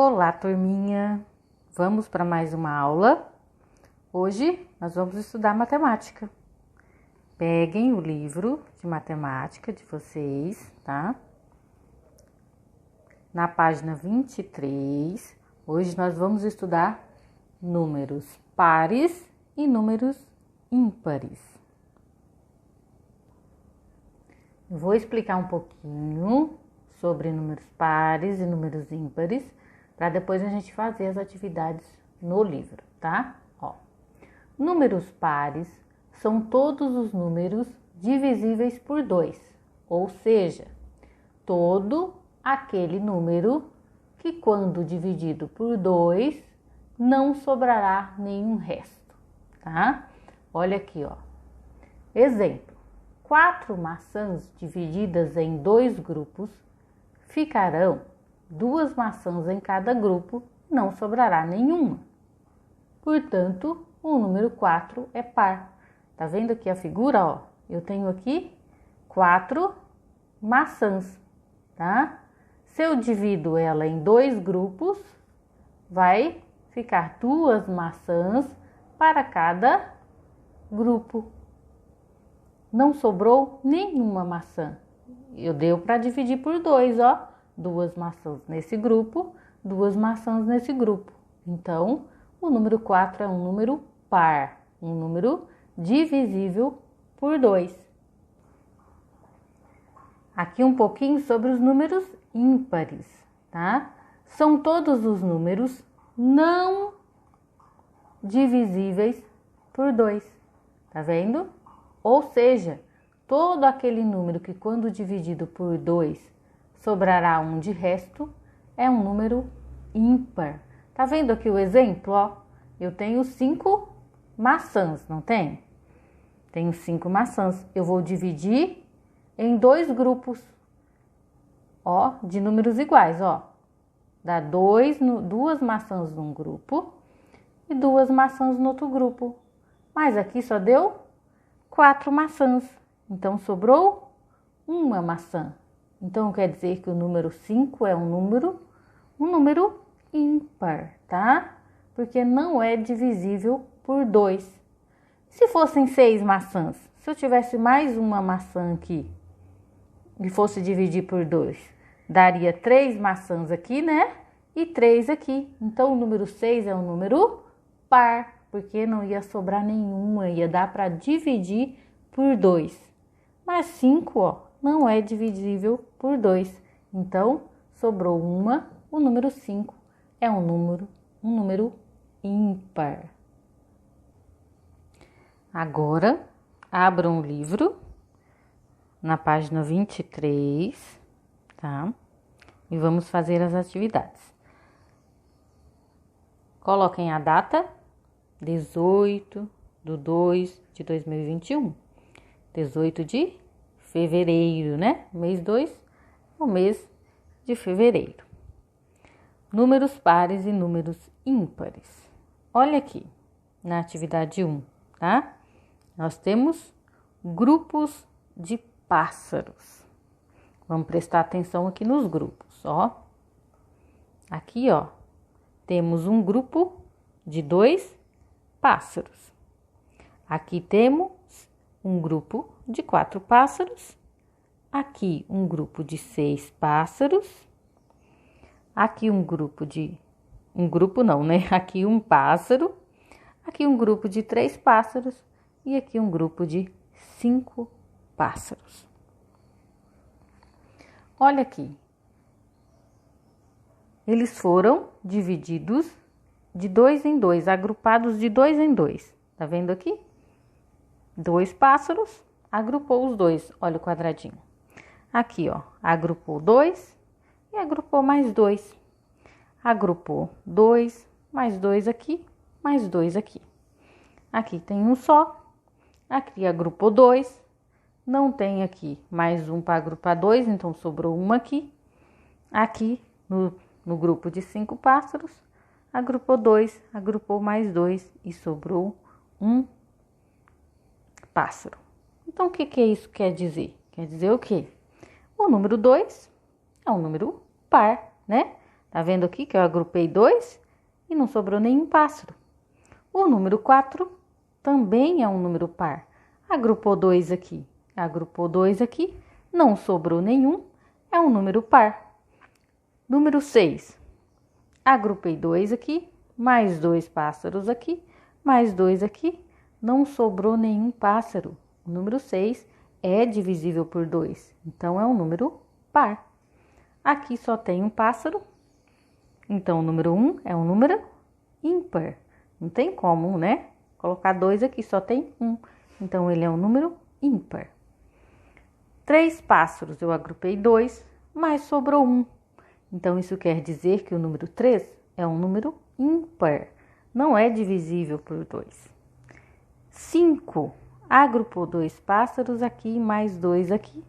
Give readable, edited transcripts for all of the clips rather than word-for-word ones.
Olá, turminha! Vamos para mais uma aula. Hoje nós vamos estudar matemática. Peguem o livro de matemática de vocês, tá? Na página 23, hoje nós vamos estudar números pares e números ímpares. Eu vou explicar um pouquinho sobre números pares e números ímpares, para depois a gente fazer as atividades no livro, tá? Ó, números pares são todos os números divisíveis por 2, ou seja, todo aquele número que, quando dividido por 2, não sobrará nenhum resto, tá? Olha aqui, ó. Exemplo: 4 maçãs divididas em 2 grupos ficarão 2 maçãs em cada grupo, não sobrará nenhuma. Portanto, o número 4 é par. Tá vendo aqui a figura, ó? Eu tenho aqui 4 maçãs, tá? Se eu divido ela em 2 grupos, vai ficar 2 maçãs para cada grupo. Não sobrou nenhuma maçã. Eu deu para dividir por 2, ó. 2 maçãs nesse grupo, 2 maçãs nesse grupo. Então, o número 4 é um número par, um número divisível por 2. Aqui um pouquinho sobre os números ímpares, tá? São todos os números não divisíveis por 2, tá vendo? Ou seja, todo aquele número que, quando dividido por 2, sobrará 1 de resto, é um número ímpar. Tá vendo aqui o exemplo, ó? Eu tenho 5 maçãs, não tem? Tenho 5 maçãs. Eu vou dividir em 2 grupos, ó, de números iguais, ó. Dá 2 maçãs num grupo e 2 maçãs no outro grupo. Mas aqui só deu 4 maçãs. Então, sobrou 1 maçã. Então, quer dizer que o número 5 é um número ímpar, tá? Porque não é divisível por 2. Se fossem 6 maçãs, se eu tivesse mais uma maçã aqui e fosse dividir por 2, daria 3 maçãs aqui, né? E 3 aqui. Então, o número 6 é um número par, porque não ia sobrar nenhuma, ia dar para dividir por 2. Mas 5, ó, não é divisível por 2. Então, sobrou uma. O número 5 é um número ímpar. Agora, abram o livro na página 23, tá? E vamos fazer as atividades. Coloquem a data, 18/2/2021. 18 de fevereiro, né? Mês 2, o mês de fevereiro. Números pares e números ímpares. Olha aqui, na atividade 1, tá? Nós temos grupos de pássaros. Vamos prestar atenção aqui nos grupos, ó. Aqui, ó, temos um grupo de 2 pássaros. Aqui temos um grupo de 4 pássaros, aqui um grupo de 6 pássaros, aqui um grupo não, né? Aqui um pássaro, aqui um grupo de 3 pássaros e aqui um grupo de 5 pássaros. Olha aqui, eles foram divididos de 2 em 2, agrupados de 2 em 2, tá vendo aqui? 2 pássaros, agrupou os 2, olha o quadradinho. Aqui, ó, agrupou 2 e agrupou mais 2. Agrupou 2, mais 2 aqui, mais 2 aqui. Aqui tem um só, aqui agrupou 2, não tem aqui mais um para agrupar 2, então sobrou uma aqui. Aqui, no grupo de 5 pássaros, agrupou 2, agrupou mais 2 e sobrou um pássaro. Então, o que isso quer dizer? Quer dizer o quê? O número 2 é um número par, né? Tá vendo aqui que eu agrupei 2 e não sobrou nenhum pássaro. O número 4 também é um número par. Agrupou 2 aqui, agrupou 2 aqui, não sobrou nenhum, é um número par. Número 6, agrupei 2 aqui, mais 2 pássaros aqui, mais 2 aqui, não sobrou nenhum pássaro. O número 6 é divisível por 2, então é um número par. Aqui só tem um pássaro, então o número 1 é um número ímpar. Não tem como, né? Colocar 2 aqui, só tem 1, então ele é um número ímpar. 3 pássaros, eu agrupei 2, mas sobrou 1. Então isso quer dizer que o número 3 é um número ímpar, não é divisível por 2. 5, agrupou 2 pássaros aqui, mais 2 aqui,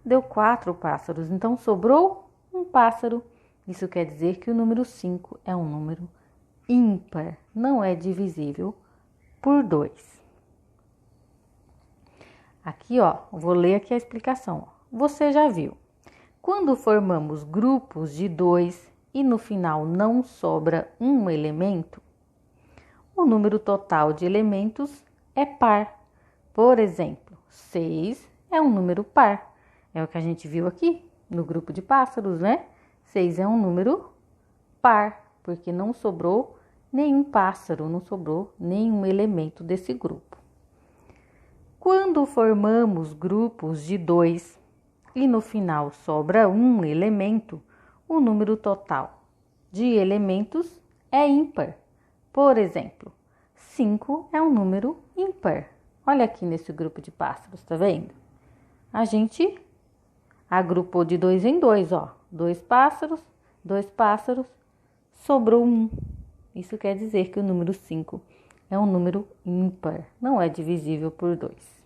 deu 4 pássaros, então sobrou um pássaro. Isso quer dizer que o número 5 é um número ímpar, não é divisível por 2. Aqui, ó, vou ler aqui a explicação. Você já viu. Quando formamos grupos de 2 e no final não sobra um elemento, o número total de elementos é par. Por exemplo, 6 é um número par. É o que a gente viu aqui no grupo de pássaros, né? 6 é um número par, porque não sobrou nenhum pássaro, não sobrou nenhum elemento desse grupo. Quando formamos grupos de 2 e no final sobra um elemento, o número total de elementos é ímpar. Por exemplo, 5 é um número ímpar. Olha aqui nesse grupo de pássaros, tá vendo? A gente agrupou de 2 em 2, ó. 2 pássaros, sobrou 1. Isso quer dizer que o número 5 é um número ímpar, não é divisível por 2.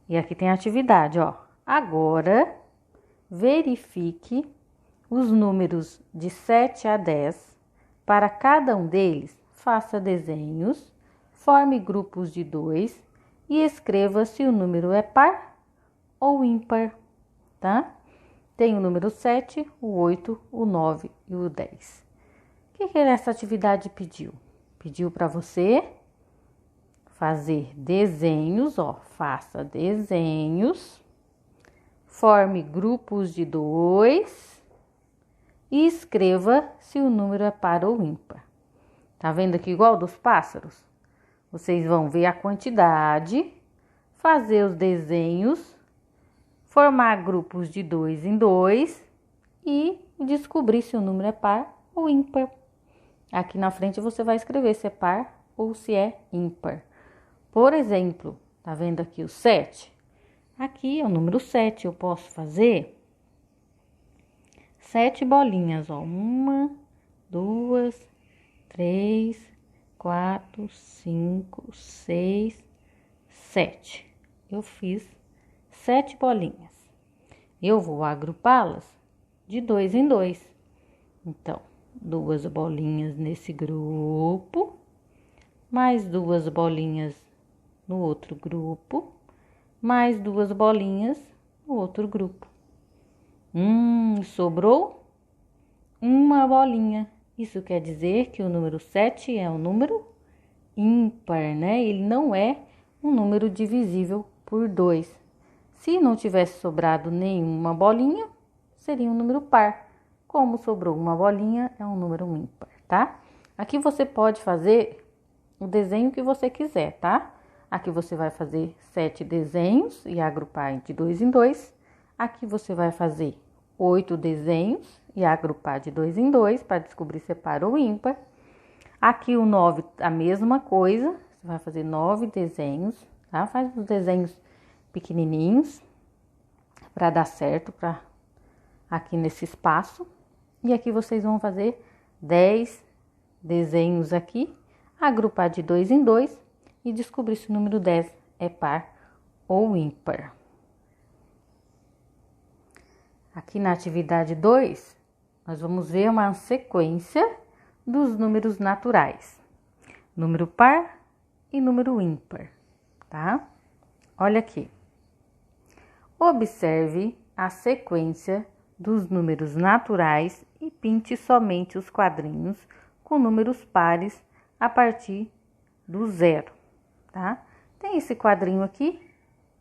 E aqui tem a atividade, ó. Agora, verifique os números de 7 a 10. Para cada um deles, faça desenhos, forme grupos de 2 e escreva se o número é par ou ímpar, tá? Tem o número 7, o 8, o 9 e o 10. O que essa atividade pediu? Pediu para você fazer desenhos, ó, faça desenhos, forme grupos de 2 e escreva se o número é par ou ímpar. Tá vendo aqui igual dos pássaros? Vocês vão ver a quantidade, fazer os desenhos, formar grupos de 2 em 2 e descobrir se o número é par ou ímpar. Aqui na frente você vai escrever se é par ou se é ímpar. Por exemplo, tá vendo aqui o 7? Aqui é o número 7, eu posso fazer 7 bolinhas, ó. 1, 2, 3, 4, 5, 6, 7. Eu fiz 7 bolinhas. Eu vou agrupá-las de 2 em 2. Então, 2 bolinhas nesse grupo, mais 2 bolinhas no outro grupo, mais 2 bolinhas no outro grupo. Sobrou uma bolinha. Isso quer dizer que o número 7 é um número ímpar, né? Ele não é um número divisível por 2. Se não tivesse sobrado nenhuma bolinha, seria um número par. Como sobrou uma bolinha, é um número ímpar, tá? Aqui você pode fazer o desenho que você quiser, tá? Aqui você vai fazer 7 desenhos e agrupar de 2 em 2. Aqui você vai fazer 8 desenhos e agrupar de 2 em 2 para descobrir se é par ou ímpar. Aqui o 9, a mesma coisa. Você vai fazer 9 desenhos, tá? Faz os desenhos pequenininhos para dar certo aqui nesse espaço. E aqui vocês vão fazer 10 desenhos aqui, agrupar de 2 em 2 e descobrir se o número 10 é par ou ímpar. Aqui na atividade 2, nós vamos ver uma sequência dos números naturais. Número par e número ímpar, tá? Olha aqui. Observe a sequência dos números naturais e pinte somente os quadrinhos com números pares a partir do 0, tá? Tem esse quadrinho aqui,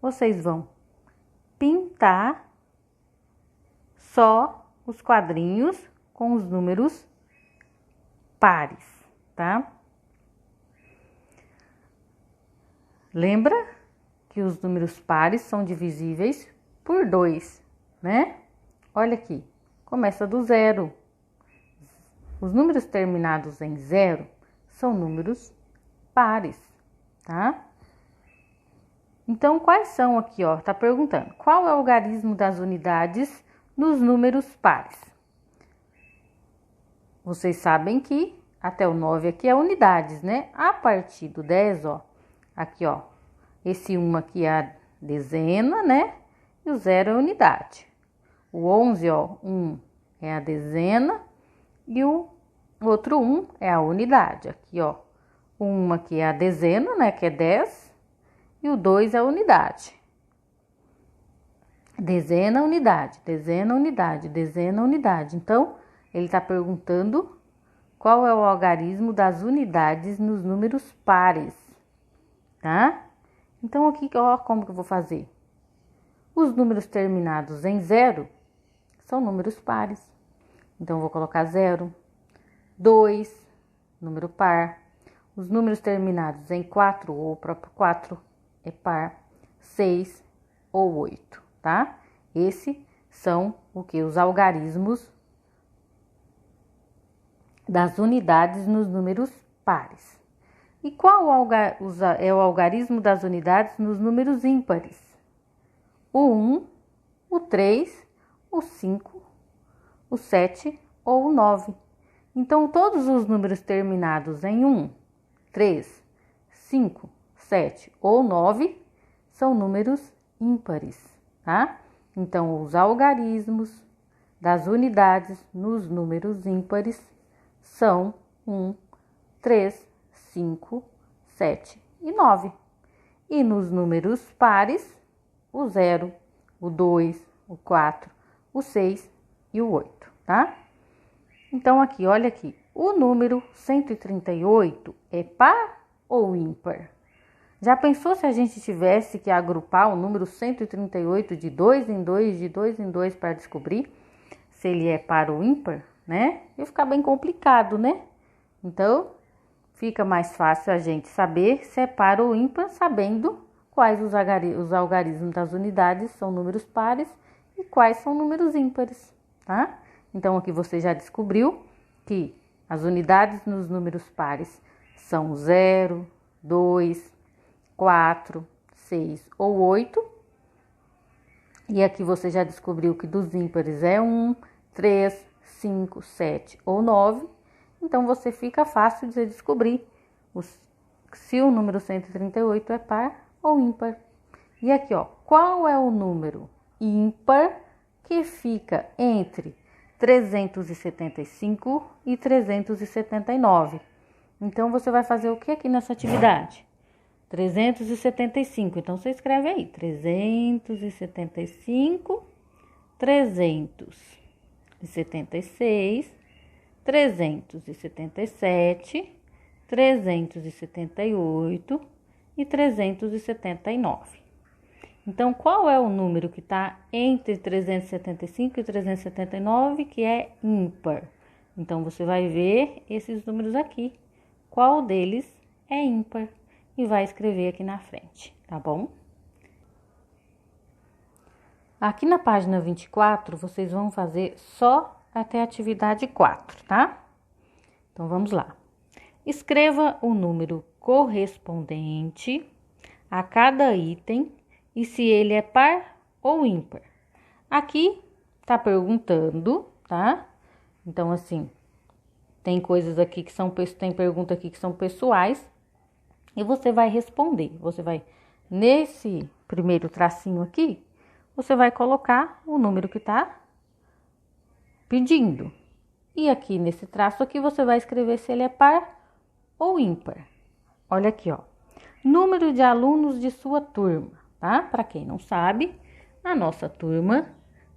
vocês vão pintar só os quadrinhos com os números pares, tá? Lembra que os números pares são divisíveis por 2, né? Olha aqui, começa do 0. Os números terminados em 0 são números pares, tá? Então, quais são aqui, ó? Tá perguntando, qual é o algarismo das unidades nos números pares? Vocês sabem que até o 9 aqui é unidades, né? A partir do 10, ó, aqui, ó, esse 1 aqui é a dezena, né? E o 0 é a unidade. O 11, ó, 1 é a dezena e o outro 1 é a unidade. Aqui, ó, o 1 aqui é a dezena, né? Que é 10. E o 2 é a unidade. Dezena, unidade, dezena, unidade, dezena, unidade. Então, ele está perguntando qual é o algarismo das unidades nos números pares, tá? Então, aqui, ó, como que eu vou fazer? Os números terminados em 0 são números pares. Então, eu vou colocar 0, 2, número par. Os números terminados em 4 ou o próprio 4 é par, 6 ou 8, tá? Esses são o que? Os algarismos das unidades nos números pares. E qual é o algarismo das unidades nos números ímpares? O 1, o 3, o 5, o 7 ou o 9. Então, todos os números terminados em 1, 3, 5, 7 ou 9 são números ímpares, tá? Então, os algarismos das unidades nos números ímpares são 1, 3, 5, 7 e 9. E nos números pares, o 0, o 2, o 4, o 6 e o 8, tá? Então, aqui, olha aqui. O número 138 é par ou ímpar? Já pensou se a gente tivesse que agrupar o número 138 de 2 em 2, de 2 em 2 para descobrir se ele é par ou ímpar, né? Ia ficar bem complicado, né? Então, fica mais fácil a gente saber se é par ou ímpar, sabendo quais os algarismos das unidades são números pares e quais são números ímpares, tá? Então, aqui você já descobriu que as unidades nos números pares são 0, 2, 4, 6 ou 8. E aqui você já descobriu que dos ímpares é 1, 3, 5, 7 ou 9. Então, você fica fácil de descobrir se o número 138 é par ou ímpar. E aqui, ó, qual é o número ímpar que fica entre 375 e 379? Então, você vai fazer o que aqui nessa atividade? 375, então você escreve aí, 375, 376, 377, 378 e 379. Então, qual é o número que está entre 375 e 379 que é ímpar? Então, você vai ver esses números aqui. Qual deles é ímpar? E vai escrever aqui na frente, tá bom? Aqui na página 24, vocês vão fazer só até a atividade 4, tá? Então, vamos lá. Escreva o número correspondente a cada item e se ele é par ou ímpar. Aqui tá perguntando, tá? Então, assim, tem coisas aqui que são, tem pergunta aqui que são pessoais. E você vai responder, você vai, nesse primeiro tracinho aqui, você vai colocar o número que tá pedindo. E aqui nesse traço aqui, você vai escrever se ele é par ou ímpar. Olha aqui, ó. Número de alunos de sua turma, tá? Para quem não sabe, a nossa turma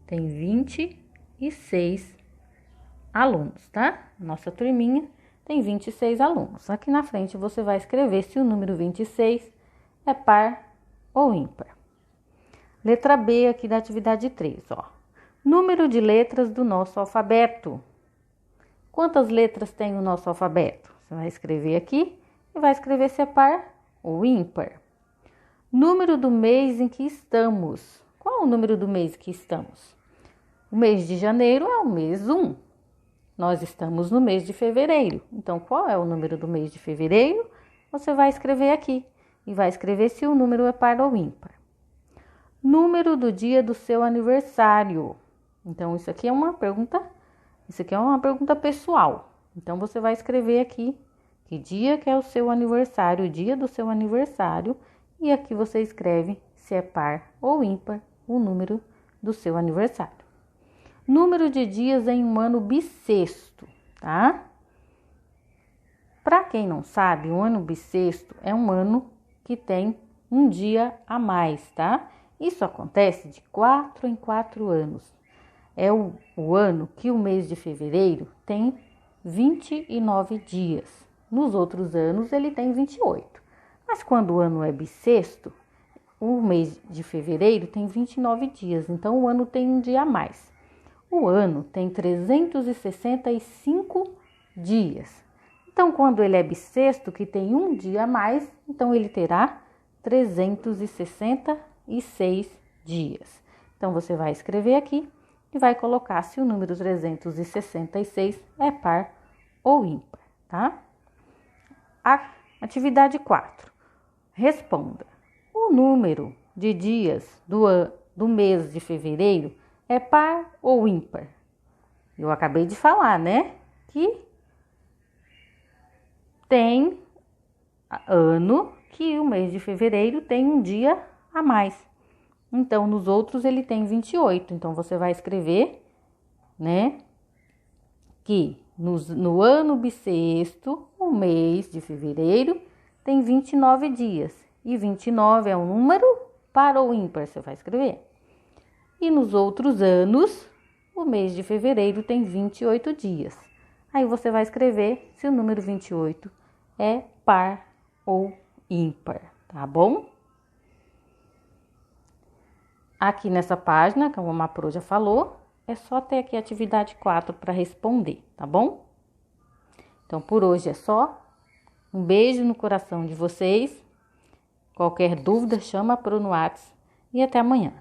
tem 20 26 alunos, tá? Nossa turminha tem 26 alunos. Aqui na frente você vai escrever se o número 26 é par ou ímpar. Letra B aqui da atividade 3, ó. Número de letras do nosso alfabeto. Quantas letras tem o nosso alfabeto? Você vai escrever aqui e vai escrever se é par ou ímpar. Número do mês em que estamos. Qual é o número do mês que estamos? O mês de janeiro é o mês 1. Nós estamos no mês de fevereiro. Então, qual é o número do mês de fevereiro? Você vai escrever aqui e vai escrever se o número é par ou ímpar. Número do dia do seu aniversário. Então, isso aqui é uma pergunta pessoal. Então, você vai escrever aqui que dia que é o seu aniversário, o dia do seu aniversário. E aqui você escreve se é par ou ímpar o número do seu aniversário. Número de dias em um ano bissexto, tá? Para quem não sabe, o ano bissexto é um ano que tem um dia a mais, tá? Isso acontece de 4 em 4 anos. É o ano que o mês de fevereiro tem 29 dias. Nos outros anos ele tem 28. Mas quando o ano é bissexto, o mês de fevereiro tem 29 dias. Então o ano tem um dia a mais. O ano tem 365 dias. Então, quando ele é bissexto, que tem um dia a mais, então ele terá 366 dias. Então, você vai escrever aqui e vai colocar se o número 366 é par ou ímpar, tá? A atividade 4. Responda. O número de dias do mês de fevereiro é par ou ímpar? Eu acabei de falar, né? Que tem ano que o mês de fevereiro tem um dia a mais. Então, nos outros ele tem 28. Então, você vai escrever, né? Que no ano bissexto, o mês de fevereiro tem 29 dias. E 29 é um número par ou ímpar? Você vai escrever. E nos outros anos, o mês de fevereiro tem 28 dias. Aí você vai escrever se o número 28 é par ou ímpar, tá bom? Aqui nessa página, como a Mapro já falou, é só ter aqui a atividade 4 para responder, tá bom? Então, por hoje é só. Um beijo no coração de vocês. Qualquer dúvida, chama a Pro no WhatsApp e até amanhã.